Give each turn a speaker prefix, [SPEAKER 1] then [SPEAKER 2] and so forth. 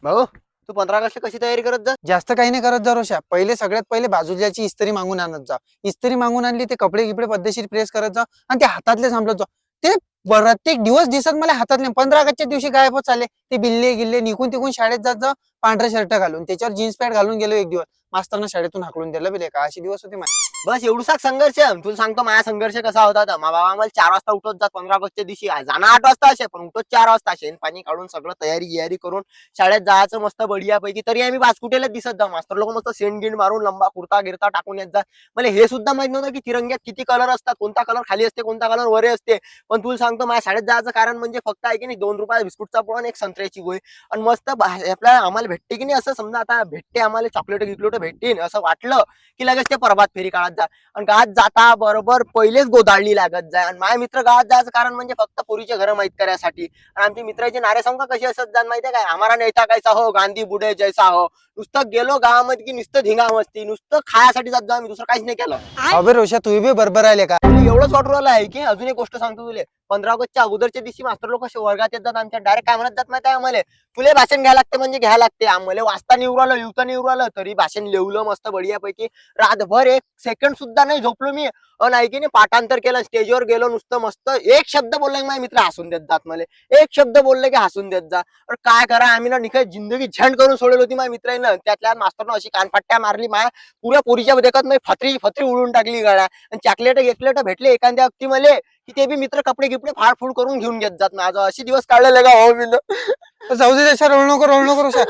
[SPEAKER 1] भाऊ तू 15 ऑगस्ट कशी तयारी करत जा?
[SPEAKER 2] जास्त काही नाही करत जा रोशा. पहिले सगळ्यात पहिले बाजूच्याची इस्त्री मागून आणत जा. इस्त्री मागून आणली ते कपडे गिपडे पद्धतशीर प्रेस करत जा आणि ते हातातले सांभाळत जा. ते प्रत्येक दिवस दिसत मला हातातले 15 ऑगस्टच्या दिवशी गायबच झाले. ते बिल्ले गिल्ले निघून तिकून शाळेत जात जा पांढरा शर्ट घालून, त्याच्यावर जीन्स पॅन्ट घालून गेलो एक दिवस. मास्तरनं शाळेतून हाकलून दिलं बिले का, असे दिवस होते माझे.
[SPEAKER 1] बस एवढाच संघर्ष. तुला सांगतो माझा संघर्ष कसा होता तर बाबा आम्हाला 4 वाजता उठत जात 15 ऑगस्टच्या दिवशी. जाणं 8 वाजता असे पण उठत 4 वाजता. शेण पाणी काढून सगळं तयारी करून शाळेत जायचं मस्त बढिया पैकी. तरी आम्ही बास्कुटेलाच दिसत जा. मास्तर लोक मस्त सेंट गिंड मारून लंबा कुर्ता गिरता टाकून येत जा. मला हे सुद्धा माहित नव्हतं की तिरंग्यात किती कलर असतात, कोणता कलर खाली असते कोणता कलर वरे असते. पण तुला सांगतो माझ्या शाळेत जायचं कारण म्हणजे फक्त आहे की नाही 2 रुपये बिस्कुटचा पुडा आणि एक संत्र्याची गोळी. आणि मस्त आपल्याला आम्हाला भेटते की नाही, असं समजा आता भेटते आम्हाला चॉकलेट गिकलेट भेटतील असं वाटलं की लगेच ते प्रभात फेरी काढत जा. आणि गावात जाता बरोबर पहिलेच गोदाळली लागत जाय. आणि माझे मित्र गावात जायचं कारण म्हणजे फक्त पोरीचे घर माहित करायसाठी. आणि आमचे मित्राचे नारे सांग कसे असत जाण माहितीये काय, आम्हाला नेता कैसा हो गांधी बुडे जैसा हो. नुसतं गेलो गावामध्ये की नुसतं धिंगा मस्ती, नुसतं खायासाठी जात जा. आम्ही दुसरं काहीच नाही केलं.
[SPEAKER 2] अबे रोशा, तू बी बरोबर आले का?
[SPEAKER 1] तुला एवढंच वाटू राहिलं आहे की अजून एक गोष्ट सांगतो तुला. 15 ऑगस्टच्या अगोदरच्या दिवशी मास्टर लोक असे वर्गात येतात आमच्या, डायरेक्ट काय म्हणत जात माहिती आहे आम्हाला, तुले भाषण घ्यायला लागते म्हणजे घ्यायला लागते. आम्हाला वाचता निवडू आलं लिहता निवडू आलं तरी भाषण लिवलं मस्त बढियापैकी. रातभर 1 सेकंड सुद्धा नाही झोपलो मी. नाही की नाही पाठांतर केलं, स्टेजवर गेलो नुसतं मस्त. एक शब्द बोलला की माझे मित्र हसून देत जात मला. एक शब्द बोलले की हसून देत जा. तर काय करा आम्ही ना निखळ जिंदगी झंड करून सोडली होती माझ्या मित्रांना. त्यातल्या मास्तरनं अशी कानफट्ट्या मारली माझ्या पुऱ्या पोरीच्या देखत नाही, फत्री फत्री उडून टाकली गाड्या. आणि चॉकलेट भेटले एखाद्या व्यक्ती मले की ते बी मित्र कपडे गिपडे फाडफूड करून घेऊन घेत जात. माझं असे दिवस काढलेले का हो मी.
[SPEAKER 2] जाऊ दे त्याच्या रोल नको रोशा.